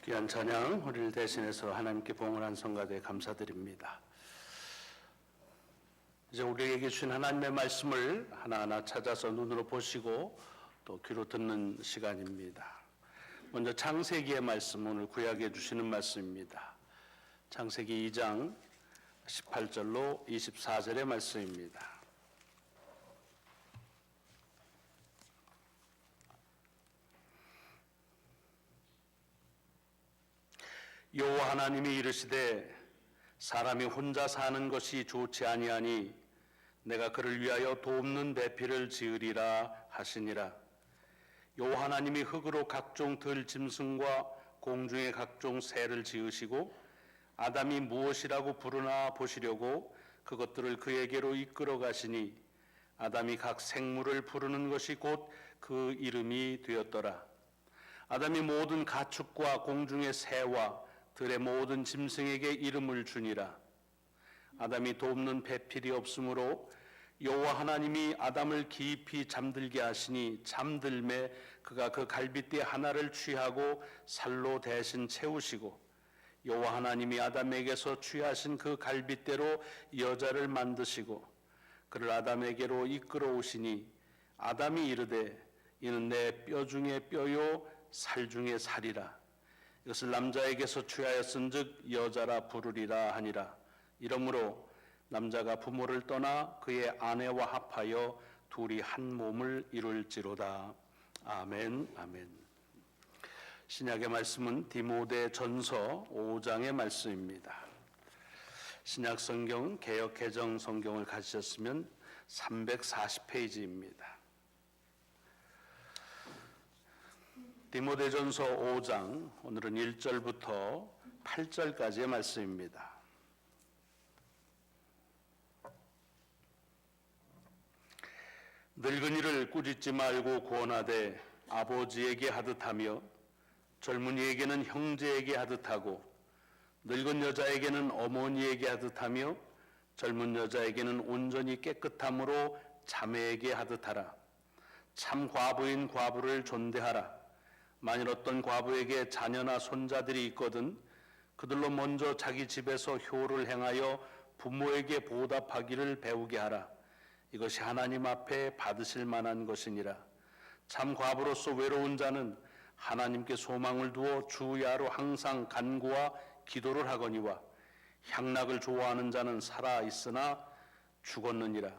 귀한 찬양 우리를 대신해서 하나님께 봉헌한 성가대 감사드립니다. 이제 우리에게 주신 하나님의 말씀을 하나하나 찾아서 눈으로 보시고 또 귀로 듣는 시간입니다. 먼저 창세기의 말씀, 오늘 구약에 주시는 말씀입니다. 창세기 2장 18절로 24절의 말씀입니다. 여호와 하나님이 이르시되 사람이 혼자 사는 것이 좋지 아니하니 내가 그를 위하여 돕는 배필을 지으리라 하시니라. 여호와 하나님이 흙으로 각종 들 짐승과 공중의 각종 새를 지으시고 아담이 무엇이라고 부르나 보시려고 그것들을 그에게로 이끌어 가시니 아담이 각 생물을 부르는 것이 곧 그 이름이 되었더라. 아담이 모든 가축과 공중의 새와 들의 모든 짐승에게 이름을 주니라. 아담이 돕는 배필이 없으므로 여호와 하나님이 아담을 깊이 잠들게 하시니 잠들매 그가 그 갈빗대 하나를 취하고 살로 대신 채우시고 여호와 하나님이 아담에게서 취하신 그 갈빗대로 여자를 만드시고 그를 아담에게로 이끌어 오시니 아담이 이르되 이는 내 뼈 중에 뼈요 살 중에 살이라. 이것을 남자에게서 취하였은즉 여자라 부르리라 하니라. 이러므로 남자가 부모를 떠나 그의 아내와 합하여 둘이 한 몸을 이룰지로다. 아멘. 아멘. 신약의 말씀은 디모데전서 5장의 말씀입니다. 신약 성경 개역 개정 성경을 가지셨으면 340페이지입니다. 디모데전서 5장 오늘은 1절부터 8절까지의 말씀입니다. 늙은이를 꾸짖지 말고 권하되 아버지에게 하듯하며 젊은이에게는 형제에게 하듯하고 늙은 여자에게는 어머니에게 하듯하며 젊은 여자에게는 온전히 깨끗함으로 자매에게 하듯하라. 참 과부인 과부를 존대하라. 만일 어떤 과부에게 자녀나 손자들이 있거든 그들로 먼저 자기 집에서 효를 행하여 부모에게 보답하기를 배우게 하라. 이것이 하나님 앞에 받으실 만한 것이니라. 참 과부로서 외로운 자는 하나님께 소망을 두어 주야로 항상 간구와 기도를 하거니와 향락을 좋아하는 자는 살아 있으나 죽었느니라.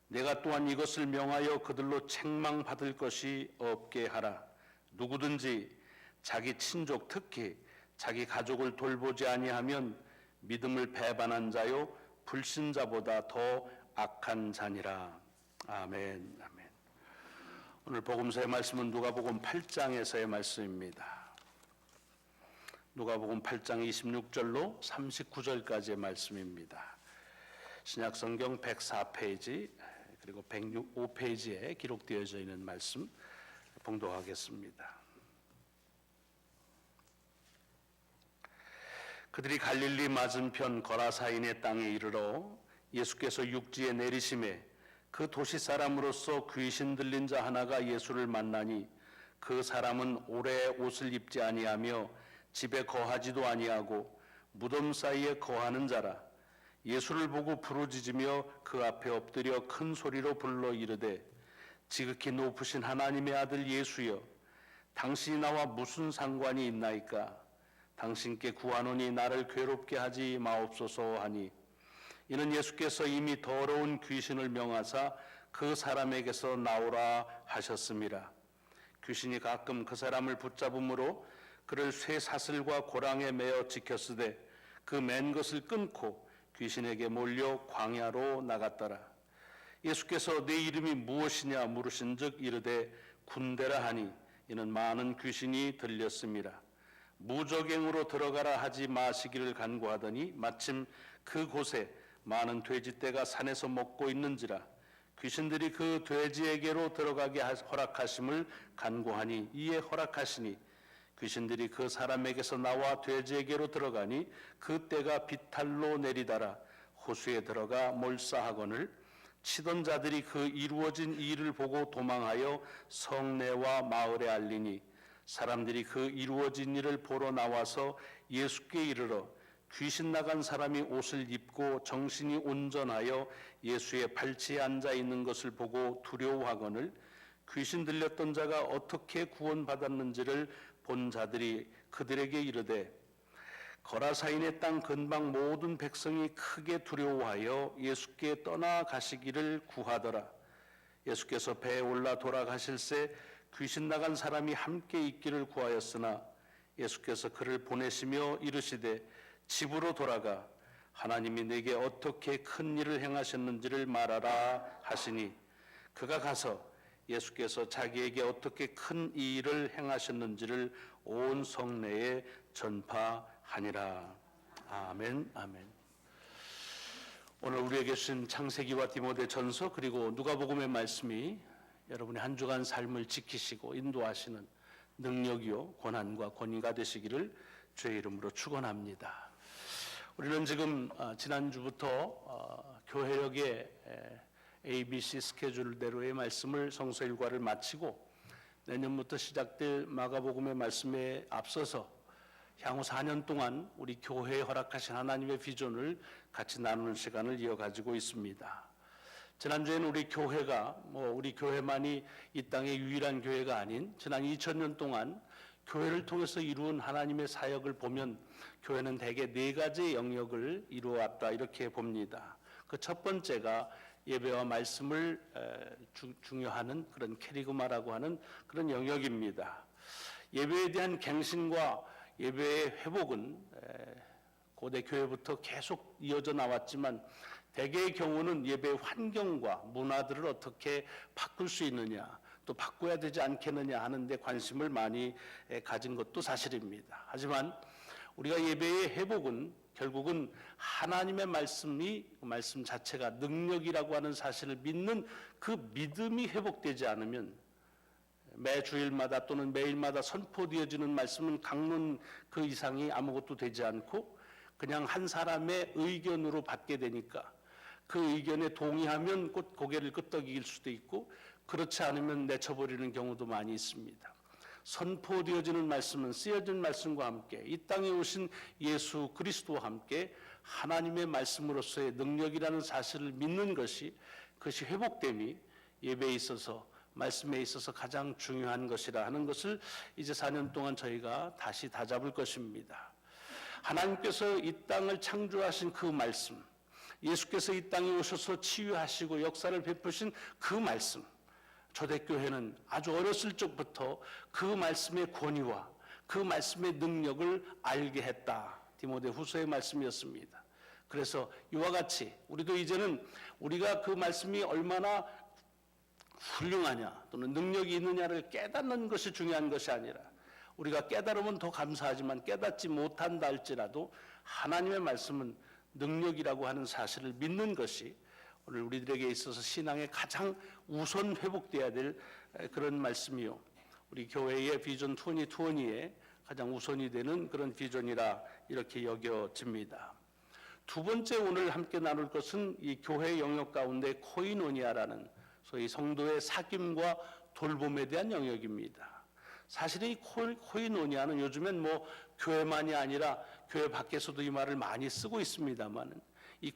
내가 또한 이것을 명하여 그들로 책망받을 것이 없게 하라. 누구든지 자기 친족 특히 자기 가족을 돌보지 아니하면 믿음을 배반한 자요 불신자보다 더 악한 자니라. 아멘. 아멘. 오늘 복음서의 말씀은 누가복음 8장에서의 말씀입니다. 누가복음 8장 26절로 39절까지의 말씀입니다. 신약성경 104페이지 그리고 105페이지에 기록되어져 있는 말씀 봉독하겠습니다. 그들이 갈릴리 맞은편 거라사인의 땅에 이르러 예수께서 육지에 내리심에 그 도시 사람으로서 귀신 들린 자 하나가 예수를 만나니 그 사람은 오래 옷을 입지 아니하며 집에 거하지도 아니하고 무덤 사이에 거하는 자라. 예수를 보고 부르짖으며 그 앞에 엎드려 큰 소리로 불러 이르되 지극히 높으신 하나님의 아들 예수여 당신이 나와 무슨 상관이 있나이까. 당신께 구하노니 나를 괴롭게 하지 마옵소서 하니 이는 예수께서 이미 더러운 귀신을 명하사 그 사람에게서 나오라 하셨음이라. 귀신이 가끔 그 사람을 붙잡음으로 그를 쇠사슬과 고랑에 매어 지켰으되 그 맨 것을 끊고 귀신에게 몰려 광야로 나갔더라. 예수께서 내 이름이 무엇이냐 물으신즉 이르되 군대라 하니 이는 많은 귀신이 들렸음이라. 무적행으로 들어가라 하지 마시기를 간구하더니 마침 그곳에 많은 돼지떼가 산에서 먹고 있는지라. 귀신들이 그 돼지에게로 들어가게 허락하심을 간구하니 이에 허락하시니 귀신들이 그 사람에게서 나와 돼지에게로 들어가니 그 떼가 비탈로 내리다라 호수에 들어가 몰사하거늘 치던 자들이 그 이루어진 일을 보고 도망하여 성내와 마을에 알리니 사람들이 그 이루어진 일을 보러 나와서 예수께 이르러 귀신 나간 사람이 옷을 입고 정신이 온전하여 예수의 발치에 앉아 있는 것을 보고 두려워하거늘 귀신 들렸던 자가 어떻게 구원받았는지를 본 자들이 그들에게 이르되 거라사인의 땅 근방 모든 백성이 크게 두려워하여 예수께 떠나가시기를 구하더라. 예수께서 배에 올라 돌아가실새 귀신 나간 사람이 함께 있기를 구하였으나 예수께서 그를 보내시며 이르시되 집으로 돌아가 하나님이 내게 어떻게 큰 일을 행하셨는지를 말하라 하시니 그가 가서 예수께서 자기에게 어떻게 큰 일을 행하셨는지를 온 성내에 전파하니라. 아멘, 아멘. 오늘 우리에게 주신 창세기와 디모데전서 그리고 누가복음의 말씀이 여러분의 한 주간 삶을 지키시고 인도하시는 능력이요 권한과 권위가 되시기를 주의 이름으로 축원합니다. 우리는 지금 지난주부터 교회역의 ABC 스케줄대로의 말씀을 성서 일과를 마치고 내년부터 시작될 마가복음의 말씀에 앞서서 향후 4년 동안 우리 교회에 허락하신 하나님의 비전을 같이 나누는 시간을 이어가지고 있습니다. 지난주에는 우리 교회가 우리 교회만이 이 땅의 유일한 교회가 아닌 지난 2000년 동안 교회를 통해서 이루은 하나님의 사역을 보면 교회는 대개 4가지의 영역을 이루어왔다 이렇게 봅니다. 그 첫 번째가 예배와 말씀을 중요하는 그런 캐리그마라고 하는 그런 영역입니다. 예배에 대한 갱신과 예배의 회복은 고대 교회부터 계속 이어져 나왔지만 대개의 경우는 예배의 환경과 문화들을 어떻게 바꿀 수 있느냐 또 바꿔야 되지 않겠느냐 하는 데 관심을 많이 가진 것도 사실입니다. 하지만 우리가 예배의 회복은 결국은 하나님의 말씀 자체가 능력이라고 하는 사실을 믿는 그 믿음이 회복되지 않으면 매 주일마다 또는 매일마다 선포되어지는 말씀은 강론 그 이상이 아무것도 되지 않고 그냥 한 사람의 의견으로 받게 되니까 그 의견에 동의하면 곧 고개를 끄덕일 수도 있고 그렇지 않으면 내쳐버리는 경우도 많이 있습니다. 선포되어지는 말씀은 쓰여진 말씀과 함께 이 땅에 오신 예수 그리스도와 함께 하나님의 말씀으로서의 능력이라는 사실을 믿는 것이 그것이 회복됨이 예배에 있어서 말씀에 있어서 가장 중요한 것이라 하는 것을 이제 4년 동안 저희가 다시 다잡을 것입니다. 하나님께서 이 땅을 창조하신 그 말씀, 예수께서 이 땅에 오셔서 치유하시고 역사를 베푸신 그 말씀, 초대교회는 아주 어렸을 적부터 그 말씀의 권위와 그 말씀의 능력을 알게 했다. 디모데 후서의 말씀이었습니다. 그래서 이와 같이 우리도 이제는 우리가 그 말씀이 얼마나 훌륭하냐 또는 능력이 있느냐를 깨닫는 것이 중요한 것이 아니라 우리가 깨달으면 더 감사하지만 깨닫지 못한다 할지라도 하나님의 말씀은 능력이라고 하는 사실을 믿는 것이 오늘 우리들에게 있어서 신앙의 가장 우선 회복돼야 될 그런 말씀이요. 우리 교회의 비전 2020에 가장 우선이 되는 그런 비전이라 이렇게 여겨집니다. 두 번째 오늘 함께 나눌 것은 이 교회 영역 가운데 코이노니아라는 소위 성도의 사귐과 돌봄에 대한 영역입니다. 사실 이 코이노니아는 요즘엔 교회만이 아니라 교회 밖에서도 이 말을 많이 쓰고 있습니다만 이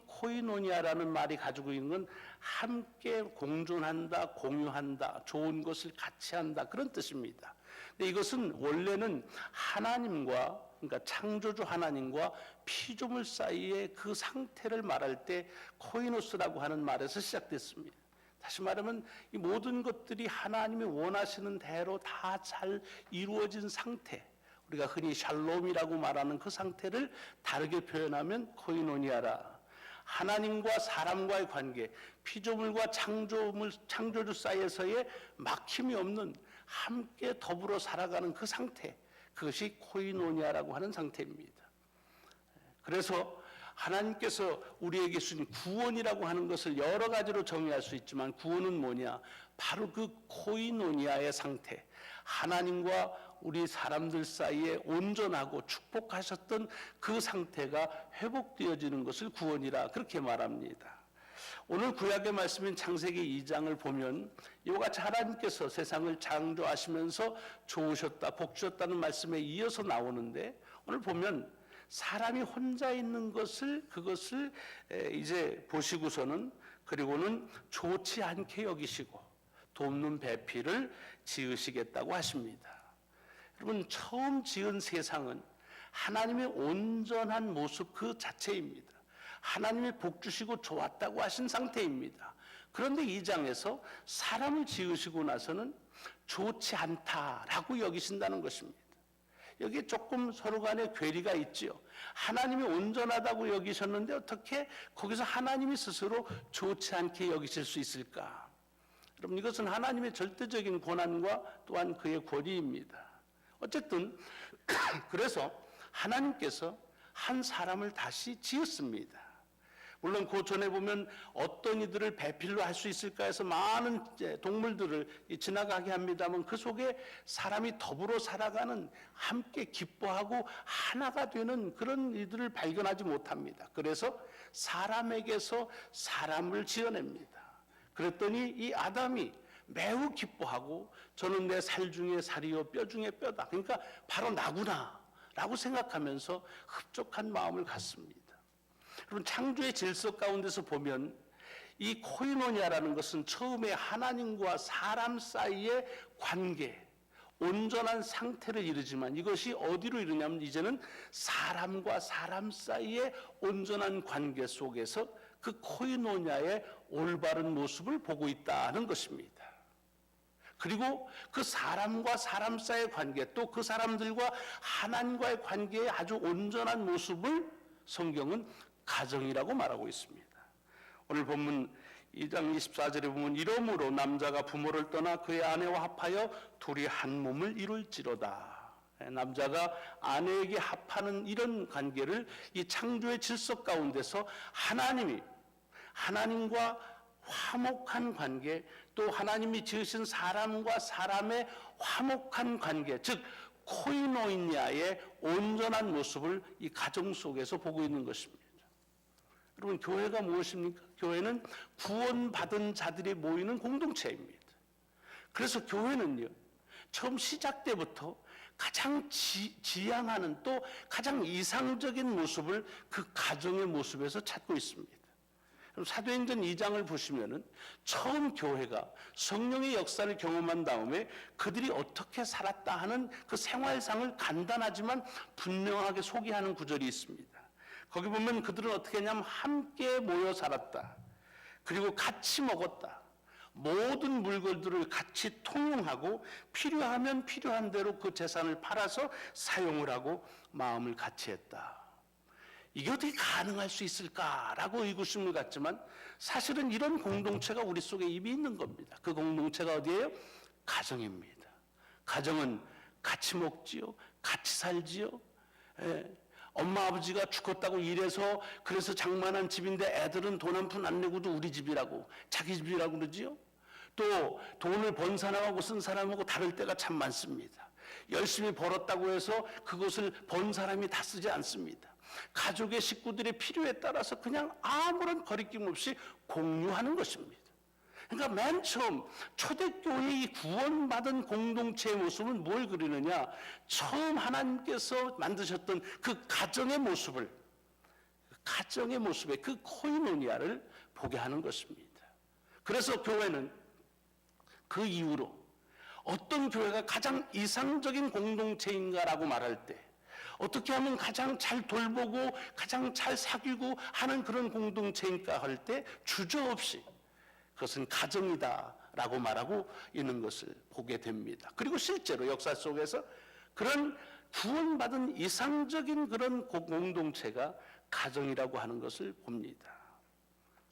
코이노니아라는 말이 가지고 있는 건 함께 공존한다, 공유한다, 좋은 것을 같이 한다 그런 뜻입니다. 근데 이것은 원래는 하나님과 그러니까 창조주 하나님과 피조물 사이의 그 상태를 말할 때 코이노스라고 하는 말에서 시작됐습니다. 다시 말하면 이 모든 것들이 하나님이 원하시는 대로 다 잘 이루어진 상태, 우리가 흔히 샬롬이라고 말하는 그 상태를 다르게 표현하면 코이노니아라. 하나님과 사람과의 관계, 피조물과 창조주 사이에서의 막힘이 없는 함께 더불어 살아가는 그 상태, 그것이 코이노니아라고 하는 상태입니다. 그래서 하나님께서 우리에게 주신 구원이라고 하는 것을 여러 가지로 정의할 수 있지만 구원은 뭐냐? 바로 그 코이노니아의 상태, 하나님과 우리 사람들 사이에 온전하고 축복하셨던 그 상태가 회복되어지는 것을 구원이라 그렇게 말합니다. 오늘 구약의 말씀인 창세기 2장을 보면 이와 같이 하나님께서 세상을 창조하시면서 좋으셨다, 복 주셨다는 말씀에 이어서 나오는데, 오늘 보면 사람이 혼자 있는 그것을 이제 보시고서는, 그리고는 좋지 않게 여기시고 돕는 배필을 지으시겠다고 하십니다. 여러분, 처음 지은 세상은 하나님의 온전한 모습 그 자체입니다. 하나님이 복 주시고 좋았다고 하신 상태입니다. 그런데 이 장에서 사람을 지으시고 나서는 좋지 않다라고 여기신다는 것입니다. 여기에 조금 서로 간에 괴리가 있지요. 하나님이 온전하다고 여기셨는데 어떻게 거기서 하나님이 스스로 좋지 않게 여기실 수 있을까? 여러분, 이것은 하나님의 절대적인 권한과 또한 그의 권위입니다. 어쨌든 그래서 하나님께서 한 사람을 다시 지었습니다. 물론 그 전에 보면 어떤 이들을 배필로 할 수 있을까 해서 많은 동물들을 지나가게 합니다만, 그 속에 사람이 더불어 살아가는, 함께 기뻐하고 하나가 되는 그런 이들을 발견하지 못합니다. 그래서 사람에게서 사람을 지어냅니다. 그랬더니 이 아담이 매우 기뻐하고, 저는 내 살 중에 살이요 뼈 중에 뼈다, 그러니까 바로 나구나 라고 생각하면서 흡족한 마음을 갖습니다. 여러분, 창조의 질서 가운데서 보면 이 코이노니아라는 것은 처음에 하나님과 사람 사이의 관계, 온전한 상태를 이루지만, 이것이 어디로 이르냐면 이제는 사람과 사람 사이의 온전한 관계 속에서 그 코이노니아의 올바른 모습을 보고 있다는 것입니다. 그리고 그 사람과 사람 사이의 관계, 또 그 사람들과 하나님과의 관계의 아주 온전한 모습을 성경은 가정이라고 말하고 있습니다. 오늘 본문 2장 24절에 보면, 이러므로 남자가 부모를 떠나 그의 아내와 합하여 둘이 한 몸을 이룰지로다. 남자가 아내에게 합하는 이런 관계를 이 창조의 질서 가운데서 하나님과 화목한 관계, 또 하나님이 지으신 사람과 사람의 화목한 관계, 즉 코이노니아의 온전한 모습을 이 가정 속에서 보고 있는 것입니다. 여러분, 교회가 무엇입니까? 교회는 구원받은 자들이 모이는 공동체입니다. 그래서 교회는요, 처음 시작 때부터 가장 지향하는, 또 가장 이상적인 모습을 그 가정의 모습에서 찾고 있습니다. 사도행전 2장을 보시면은 처음 교회가 성령의 역사를 경험한 다음에 그들이 어떻게 살았다 하는 그 생활상을 간단하지만 분명하게 소개하는 구절이 있습니다. 거기 보면 그들은 어떻게 했냐면 함께 모여 살았다. 그리고 같이 먹었다. 모든 물건들을 같이 통용하고 필요하면 필요한 대로 그 재산을 팔아서 사용을 하고 마음을 같이 했다. 이게 어떻게 가능할 수 있을까라고 의구심을 갖지만, 사실은 이런 공동체가 우리 속에 이미 있는 겁니다. 그 공동체가 어디예요? 가정입니다. 가정은 같이 먹지요, 같이 살지요. 엄마 아버지가 죽었다고 일해서 그래서 장만한 집인데 애들은 돈 한 푼 안 내고도 우리 집이라고, 자기 집이라고 그러지요. 또 돈을 번 사람하고 쓴 사람하고 다를 때가 참 많습니다. 열심히 벌었다고 해서 그것을 번 사람이 다 쓰지 않습니다. 가족의 식구들의 필요에 따라서 그냥 아무런 거리낌 없이 공유하는 것입니다. 그러니까 맨 처음 초대교회의 이 구원받은 공동체의 모습은 뭘 그리느냐? 처음 하나님께서 만드셨던 그 가정의 모습에 그 코이노니아를 보게 하는 것입니다. 그래서 교회는 그 이후로 어떤 교회가 가장 이상적인 공동체인가라고 말할 때, 어떻게 하면 가장 잘 돌보고 가장 잘 사귀고 하는 그런 공동체인가 할 때 주저없이 그것은 가정이다라고 말하고 있는 것을 보게 됩니다. 그리고 실제로 역사 속에서 그런 구원받은 이상적인 그런 공동체가 가정이라고 하는 것을 봅니다.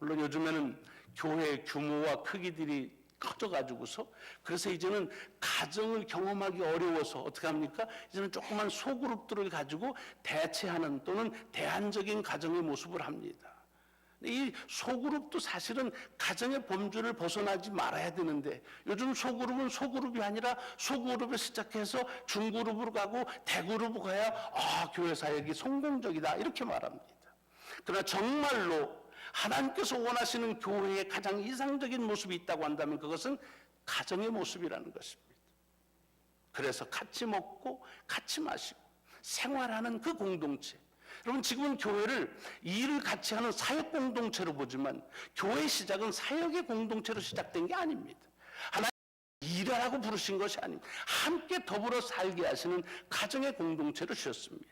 물론 요즘에는 교회의 규모와 크기들이 커져가지고서, 그래서 이제는 가정을 경험하기 어려워서 어떻게 합니까? 이제는 조그만 소그룹들을 가지고 대체하는, 또는 대안적인 가정의 모습을 합니다. 이 소그룹도 사실은 가정의 범주를 벗어나지 말아야 되는데, 요즘 소그룹은 소그룹이 아니라 소그룹에 시작해서 중그룹으로 가고 대그룹으로 가야 교회 사역이 성공적이다 이렇게 말합니다. 그러나 정말로 하나님께서 원하시는 교회의 가장 이상적인 모습이 있다고 한다면 그것은 가정의 모습이라는 것입니다. 그래서 같이 먹고 같이 마시고 생활하는 그 공동체. 여러분, 지금은 교회를 일을 같이 하는 사역 공동체로 보지만 교회의 시작은 사역의 공동체로 시작된 게 아닙니다. 하나님 일하라고 부르신 것이 아닙니다. 함께 더불어 살게 하시는 가정의 공동체로 주셨습니다.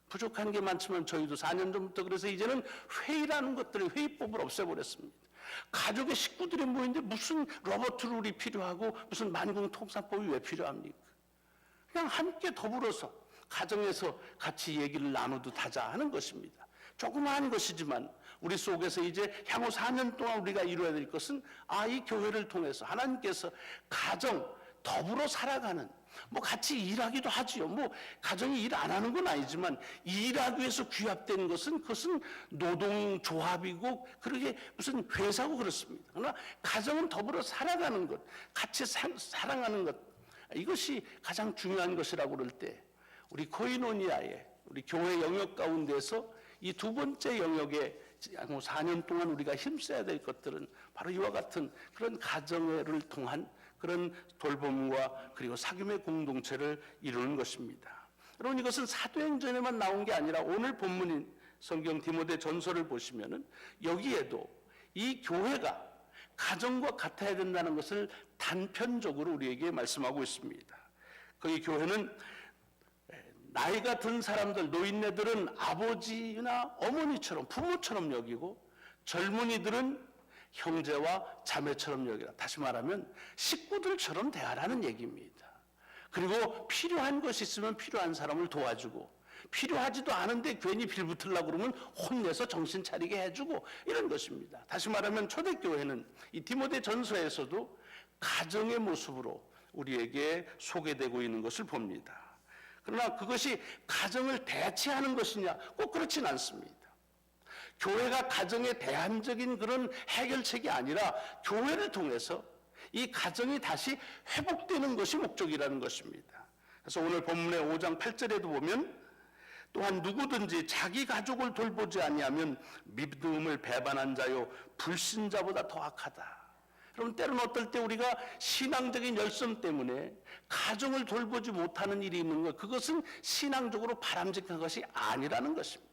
부족한 게 많지만 저희도 4년 전부터 그래서 이제는 회의라는 것들을 회의법을 없애버렸습니다. 가족의 식구들이 모이는데 무슨 로버트 룰이 필요하고 무슨 만궁통상법이 왜 필요합니까? 그냥 함께 더불어서 가정에서 같이 얘기를 나누듯 하자 하는 것입니다. 조그마한 것이지만 우리 속에서 이제 향후 4년 동안 우리가 이루어야 될 것은 이 교회를 통해서 하나님께서 가정 더불어 살아가는, 같이 일하기도 하지요. 가정이 일 안 하는 건 아니지만 일하기 위해서 규합된 것은 그것은 노동조합이고 그러게 무슨 회사고 그렇습니다. 그러나 가정은 더불어 살아가는 것, 같이 사랑하는 것, 이것이 가장 중요한 것이라고 그럴 때 우리 코이노니아의 우리 교회 영역 가운데서 이 두 번째 영역에 4년 동안 우리가 힘써야 될 것들은 바로 이와 같은 그런 가정을 통한 그런 돌봄과 그리고 사귐의 공동체를 이루는 것입니다. 여러분, 이것은 사도행전에만 나온 게 아니라 오늘 본문인 성경 디모데 전서를 보시면은 여기에도 이 교회가 가정과 같아야 된다는 것을 단편적으로 우리에게 말씀하고 있습니다. 거기 교회는 나이가 든 사람들, 노인네들은 아버지나 어머니처럼 부모처럼 여기고 젊은이들은 형제와 자매처럼 여기라. 다시 말하면 식구들처럼 대하라는 얘기입니다. 그리고 필요한 것이 있으면 필요한 사람을 도와주고 필요하지도 않은데 괜히 빌붙으려고 그러면 혼내서 정신 차리게 해주고 이런 것입니다. 다시 말하면 초대교회는 이 디모데 전서에서도 가정의 모습으로 우리에게 소개되고 있는 것을 봅니다. 그러나 그것이 가정을 대체하는 것이냐? 꼭 그렇진 않습니다. 교회가 가정의 대안적인 그런 해결책이 아니라 교회를 통해서 이 가정이 다시 회복되는 것이 목적이라는 것입니다. 그래서 오늘 본문의 5장 8절에도 보면 또한 누구든지 자기 가족을 돌보지 아니하면 믿음을 배반한 자요 불신자보다 더 악하다. 여러분, 때로는 어떨 때 우리가 신앙적인 열성 때문에 가정을 돌보지 못하는 일이 있는 것, 그것은 신앙적으로 바람직한 것이 아니라는 것입니다.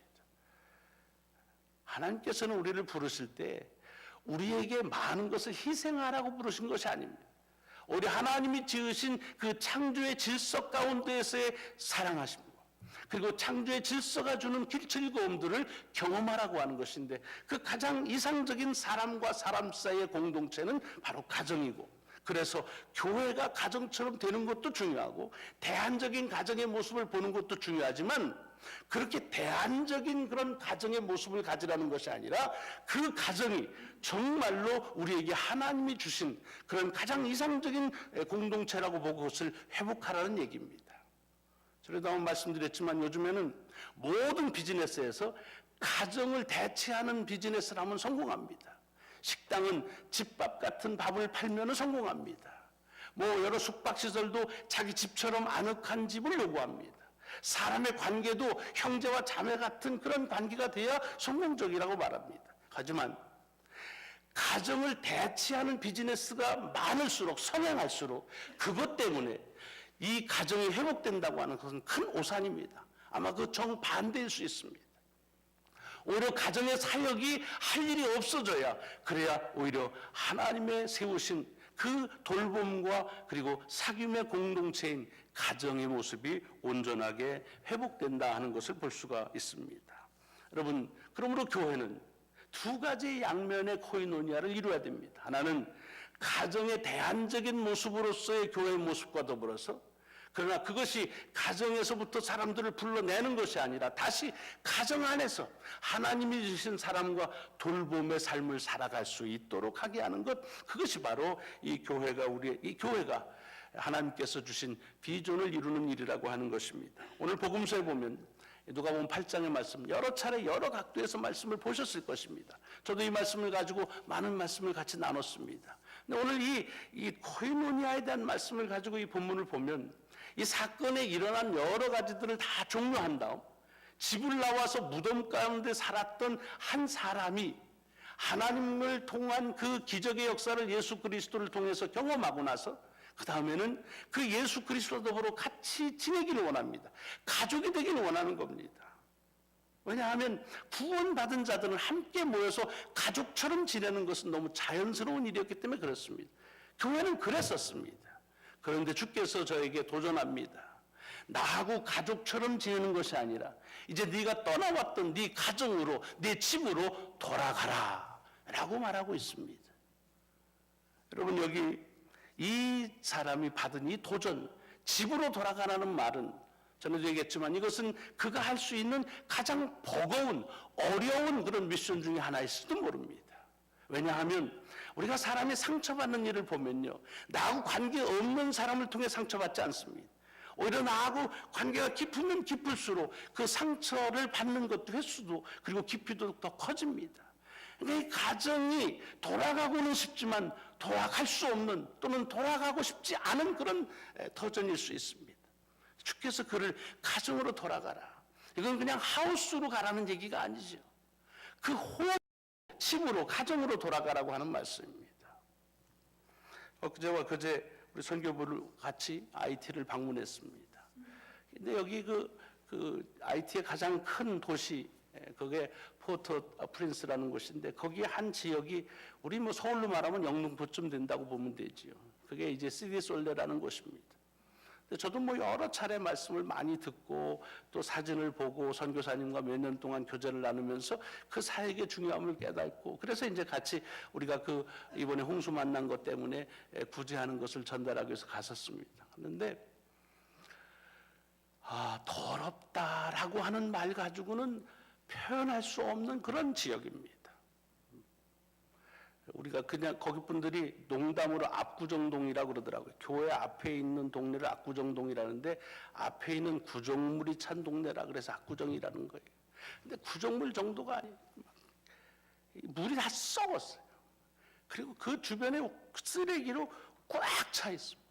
하나님께서는 우리를 부르실 때 우리에게 많은 것을 희생하라고 부르신 것이 아닙니다. 오히려 하나님이 지으신 그 창조의 질서 가운데에서의 사랑하십니다. 그리고 창조의 질서가 주는 즐거움들을 경험하라고 하는 것인데 그 가장 이상적인 사람과 사람 사이의 공동체는 바로 가정이고, 그래서 교회가 가정처럼 되는 것도 중요하고 대안적인 가정의 모습을 보는 것도 중요하지만 그렇게 대안적인 그런 가정의 모습을 가지라는 것이 아니라 그 가정이 정말로 우리에게 하나님이 주신 그런 가장 이상적인 공동체라고 보고 그것을 회복하라는 얘기입니다. 저도 한번 말씀드렸지만 요즘에는 모든 비즈니스에서 가정을 대체하는 비즈니스를 하면 성공합니다. 식당은 집밥 같은 밥을 팔면 성공합니다. 여러 숙박시설도 자기 집처럼 아늑한 집을 요구합니다. 사람의 관계도 형제와 자매 같은 그런 관계가 돼야 성공적이라고 말합니다. 하지만 가정을 대체하는 비즈니스가 많을수록 성행할수록 그것 때문에 이 가정이 회복된다고 하는 것은 큰 오산입니다. 아마 그 정반대일 수 있습니다. 오히려 가정의 사역이 할 일이 없어져야, 그래야 오히려 하나님의 세우신 그 돌봄과 그리고 사귐의 공동체인 가정의 모습이 온전하게 회복된다 하는 것을 볼 수가 있습니다. 여러분, 그러므로 교회는 두 가지 양면의 코이노니아를 이루어야 됩니다. 하나는 가정의 대안적인 모습으로서의 교회의 모습과 더불어서, 그러나 그것이 가정에서부터 사람들을 불러내는 것이 아니라 다시 가정 안에서 하나님이 주신 사람과 돌봄의 삶을 살아갈 수 있도록 하게 하는 것, 그것이 바로 이 교회가 하나님께서 주신 비전을 이루는 일이라고 하는 것입니다. 오늘 복음서에 보면 누가복음 8장의 말씀, 여러 차례 여러 각도에서 말씀을 보셨을 것입니다. 저도 이 말씀을 가지고 많은 말씀을 같이 나눴습니다. 근데 오늘 이 코이노니아에 대한 말씀을 가지고 이 본문을 보면 이 사건에 일어난 여러 가지들을 다 종료한 다음 집을 나와서 무덤 가운데 살았던 한 사람이 하나님을 통한 그 기적의 역사를 예수 그리스도를 통해서 경험하고 나서 그 다음에는 그 예수 그리스도 더불어 같이 지내기를 원합니다. 가족이 되기를 원하는 겁니다. 왜냐하면 구원받은 자들은 함께 모여서 가족처럼 지내는 것은 너무 자연스러운 일이었기 때문에 그렇습니다. 교회는 그랬었습니다. 그런데 주께서 저에게 도전합니다. 나하고 가족처럼 지내는 것이 아니라 이제 네가 떠나왔던 네 가정으로, 네 집으로 돌아가라 라고 말하고 있습니다. 여러분, 여기 이 사람이 받은 이 도전, 집으로 돌아가라는 말은 전에도 얘기했지만 이것은 그가 할 수 있는 가장 버거운, 어려운 그런 미션 중에 하나일지도 모릅니다. 왜냐하면 우리가 사람이 상처받는 일을 보면요, 나하고 관계없는 사람을 통해 상처받지 않습니다. 오히려 나하고 관계가 깊으면 깊을수록 그 상처를 받는 것도 횟수도 그리고 깊이도 더 커집니다. 그러니까 이 가정이 돌아가고는 싶지만 돌아갈 수 없는, 또는 돌아가고 싶지 않은 그런 도전일 수 있습니다. 주께서 그를 가정으로 돌아가라. 이건 그냥 하우스로 가라는 얘기가 아니죠. 그 홈, 집으로, 가정으로 돌아가라고 하는 말씀입니다. 엊그제와 그제 우리 선교부를 같이 IT를 방문했습니다. 근데 여기 그 IT의 가장 큰 도시, 그게 포터 프린스라는 곳인데, 거기 한 지역이 우리 뭐 서울로 말하면 영등포쯤 된다고 보면 되지요. 그게 이제 시디솔레라는 곳입니다. 저도 뭐 여러 차례 말씀을 많이 듣고 또 사진을 보고 선교사님과 몇 년 동안 교제를 나누면서 그 사역의 중요함을 깨닫고, 그래서 이제 같이 우리가 그 이번에 홍수 만난 것 때문에 구제하는 것을 전달하기 위해서 갔었습니다. 그런데 더럽다라고 하는 말 가지고는 표현할 수 없는 그런 지역입니다. 우리가 그냥 거기 분들이 농담으로 압구정동이라고 그러더라고요. 교회 앞에 있는 동네를 압구정동이라는데 앞에 있는 구정물이 찬 동네라 그래서 압구정이라는 거예요. 근데 구정물 정도가 아니에요. 물이 다 썩었어요. 그리고 그 주변에 쓰레기로 꽉 차 있습니다.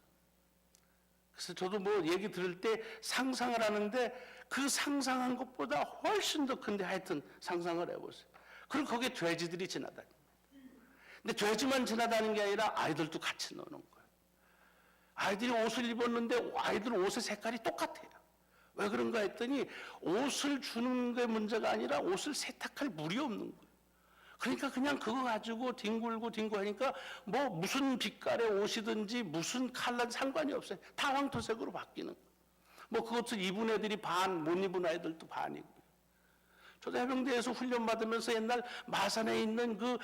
그래서 저도 뭐 얘기 들을 때 상상을 하는데 그 상상한 것보다 훨씬 더 큰데, 하여튼 상상을 해보세요. 그리고 거기에 돼지들이 지나다닙니다. 근데 돼지만 지나다니는 게 아니라 아이들도 같이 노는 거예요. 아이들이 옷을 입었는데 아이들 옷의 색깔이 똑같아요. 왜 그런가 했더니 옷을 주는 게 문제가 아니라 옷을 세탁할 물이 없는 거예요. 그러니까 그냥 그거 가지고 뒹굴고 하니까 뭐 무슨 빛깔의 옷이든지 무슨 컬러는 상관이 없어요. 다 황토색으로 바뀌는 거예요. 뭐 그것도 입은 애들이 반, 못 입은 아이들도 반이고. 저도 해병대에서 훈련 받으면서 옛날 마산에 있는 그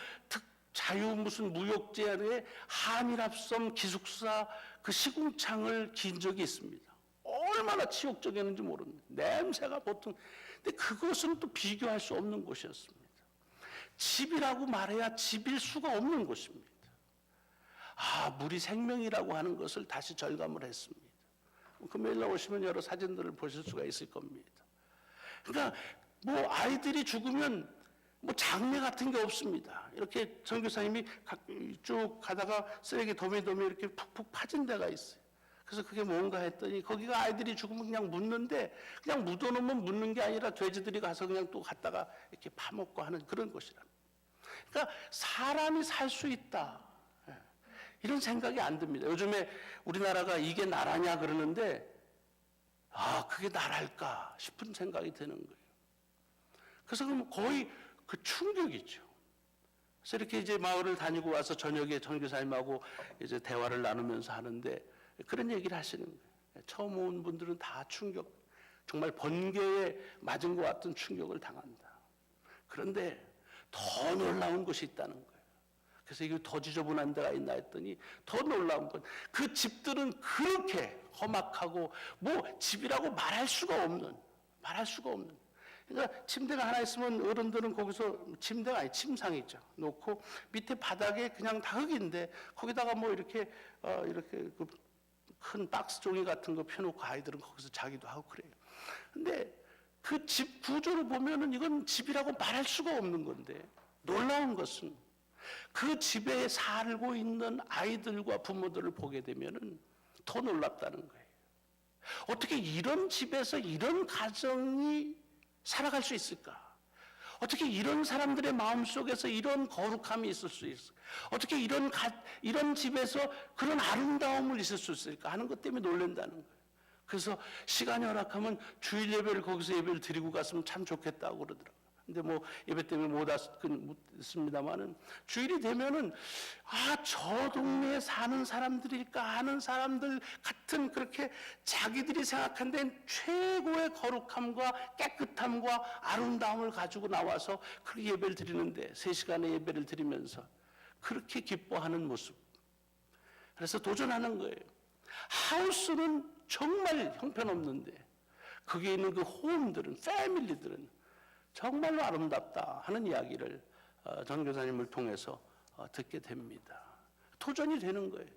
자유 무슨 무역제의 한일합섬 기숙사 그 시궁창을 긴 적이 있습니다. 얼마나 치욕적이었는지 모릅니다. 냄새가 보통. 근데 그것은 또 비교할 수 없는 곳이었습니다. 집이라고 말해야 집일 수가 없는 곳입니다. 물이 생명이라고 하는 것을 다시 절감을 했습니다. 금요일 날 오시면 여러 사진들을 보실 수가 있을 겁니다. 그러니까 뭐 아이들이 죽으면 뭐 장례 같은 게 없습니다. 이렇게 선교사님이 쭉 가다가 쓰레기 도매도매 이렇게 푹푹 파진 데가 있어요. 그래서 그게 뭔가 했더니 거기가 아이들이 죽으면 그냥 묻는데, 그냥 묻어놓으면 묻는 게 아니라 돼지들이 가서 그냥 또 갔다가 이렇게 파먹고 하는 그런 곳이라. 그러니까 사람이 살 수 있다, 이런 생각이 안 듭니다. 요즘에 우리나라가 이게 나라냐 그러는데 그게 나라일까 싶은 생각이 드는 거예요. 그래서 그럼 거의 그 충격이죠. 그래서 이렇게 이제 마을을 다니고 와서 저녁에 선교사님하고 이제 대화를 나누면서 하는데 그런 얘기를 하시는 거예요. 처음 온 분들은 다 충격, 정말 번개에 맞은 것 같은 충격을 당한다. 그런데 더 놀라운 것이 있다는 거예요. 그래서 이게 더 지저분한 데가 있나 했더니 더 놀라운 건 그 집들은 그렇게 험악하고 뭐 집이라고 말할 수가 없는. 그러니까 침대가 하나 있으면 어른들은 거기서 침대가 아니 침상 있죠. 놓고 밑에 바닥에 그냥 다 흙인데 거기다가 뭐 이렇게 그 큰 박스 종이 같은 거 펴놓고 아이들은 거기서 자기도 하고 그래요. 근데 그 집 구조를 보면은 이건 집이라고 말할 수가 없는 건데, 놀라운 것은 그 집에 살고 있는 아이들과 부모들을 보게 되면은 더 놀랍다는 거예요. 어떻게 이런 집에서 이런 가정이 살아갈 수 있을까? 어떻게 이런 사람들의 마음속에서 이런 거룩함이 있을 수 있을까? 어떻게 이런 집에서 그런 아름다움을 있을 수 있을까 하는 것 때문에 놀란다는 거예요. 그래서 시간이 허락하면 주일 예배를 거기서 예배를 드리고 갔으면 참 좋겠다고 그러더라고요. 근데 뭐 예배 때문에 못 왔습니다만은 주일이 되면은 저 동네에 사는 사람들일까 하는 사람들 같은 그렇게 자기들이 생각한 데는 최고의 거룩함과 깨끗함과 아름다움을 가지고 나와서 그렇게 예배를 드리는데 3시간의 예배를 드리면서 그렇게 기뻐하는 모습. 그래서 도전하는 거예요. 하우스는 정말 형편없는데 거기에 있는 그 홈들은, 패밀리들은 정말로 아름답다 하는 이야기를 전교사님을 통해서 듣게 됩니다. 도전이 되는 거예요.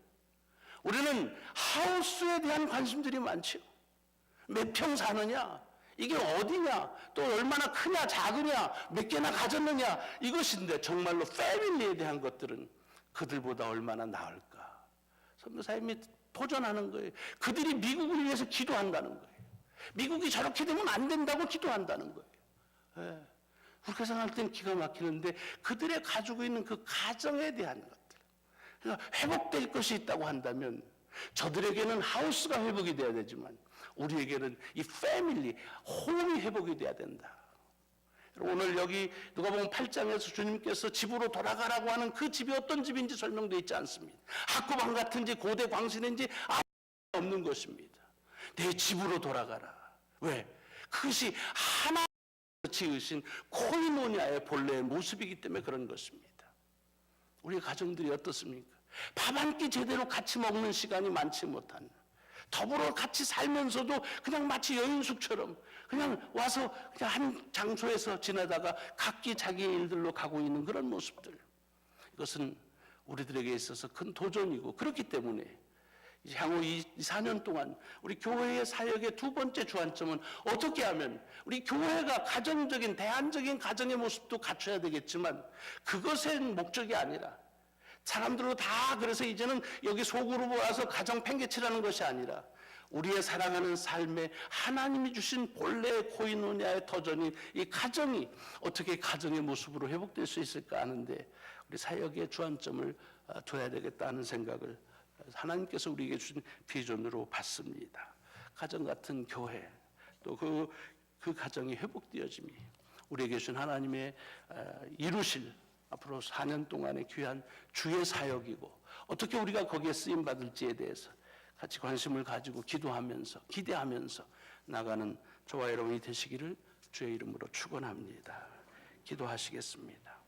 우리는 하우스에 대한 관심들이 많죠. 몇 평 사느냐, 이게 어디냐, 또 얼마나 크냐 작으냐, 몇 개나 가졌느냐, 이것인데 정말로 패밀리에 대한 것들은 그들보다 얼마나 나을까. 선교사님이 도전하는 거예요. 그들이 미국을 위해서 기도한다는 거예요. 미국이 저렇게 되면 안 된다고 기도한다는 거예요. 예. 그렇게 생각할 때는 기가 막히는데 그들의 가지고 있는 그 가정에 대한 것들, 그러니까 회복될 것이 있다고 한다면 저들에게는 하우스가 회복이 돼야 되지만 우리에게는 이 패밀리, 홈이 회복이 돼야 된다. 오늘 여기 누가복음 8장에서 주님께서 집으로 돌아가라고 하는 그 집이 어떤 집인지 설명되어 있지 않습니다. 학구방 같은지 고대 광신인지 아무 없는 것입니다. 내 집으로 돌아가라. 왜? 그것이 하나 지으신 코이노니아의 본래의 모습이기 때문에 그런 것입니다. 우리 가정들이 어떻습니까? 밥 한 끼 제대로 같이 먹는 시간이 많지 못한, 더불어 같이 살면서도 그냥 마치 여인숙처럼 그냥 와서 그냥 한 장소에서 지내다가 각기 자기의 일들로 가고 있는 그런 모습들, 이것은 우리들에게 있어서 큰 도전이고, 그렇기 때문에 향후 이 4년 동안 우리 교회의 사역의 두 번째 주안점은 어떻게 하면 우리 교회가 가정적인, 대안적인 가정의 모습도 갖춰야 되겠지만 그것의 목적이 아니라 사람들로 다 그래서 이제는 여기 소그룹 와서 가정 팽개치라는 것이 아니라 우리의 살아가는 삶에 하나님이 주신 본래의 코이노니아의 터전인 이 가정이 어떻게 가정의 모습으로 회복될 수 있을까 하는데 우리 사역의 주안점을 둬야 되겠다는 생각을 하나님께서 우리에게 주신 비전으로 봤습니다. 가정 같은 교회, 또 그 가정이 회복되어짐이 우리에게 주신 하나님의 이루실 앞으로 4년 동안의 귀한 주의 사역이고, 어떻게 우리가 거기에 쓰임 받을지에 대해서 같이 관심을 가지고 기도하면서 기대하면서 나가는 저와 여러분이 되시기를 주의 이름으로 축원합니다. 기도하시겠습니다.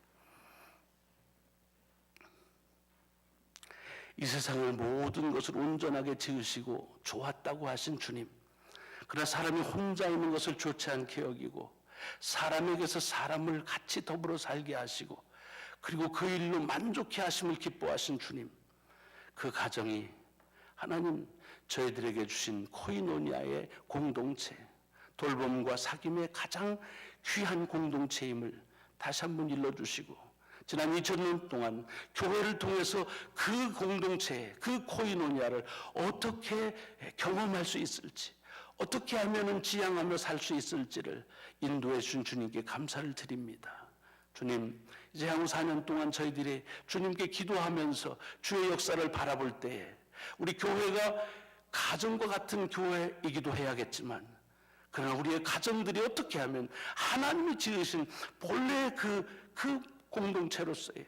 이 세상을 모든 것을 온전하게 지으시고 좋았다고 하신 주님, 그러나 사람이 혼자 있는 것을 좋지 않게 여기고 사람에게서 사람을 같이 더불어 살게 하시고 그리고 그 일로 만족해 하심을 기뻐하신 주님, 그 가정이 하나님 저희들에게 주신 코이노니아의 공동체, 돌봄과 사귐의 가장 귀한 공동체임을 다시 한번 일러주시고, 지난 2000년 동안 교회를 통해서 그 공동체, 그 코이노니아를 어떻게 경험할 수 있을지, 어떻게 하면 지향하며 살 수 있을지를 인도해 주신 주님께 감사를 드립니다. 주님, 이제 향후 4년 동안 저희들이 주님께 기도하면서 주의 역사를 바라볼 때에 우리 교회가 가정과 같은 교회이기도 해야겠지만, 그러나 우리의 가정들이 어떻게 하면 하나님이 지으신 본래의 그 공동체로서의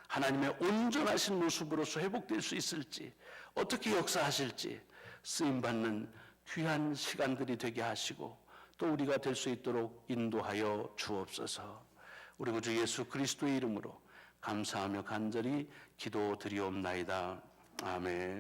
하나님의 온전하신 모습으로서 회복될 수 있을지, 어떻게 역사하실지 쓰임받는 귀한 시간들이 되게 하시고 또 우리가 될 수 있도록 인도하여 주옵소서. 우리 구주 예수 그리스도의 이름으로 감사하며 간절히 기도드리옵나이다. 아멘.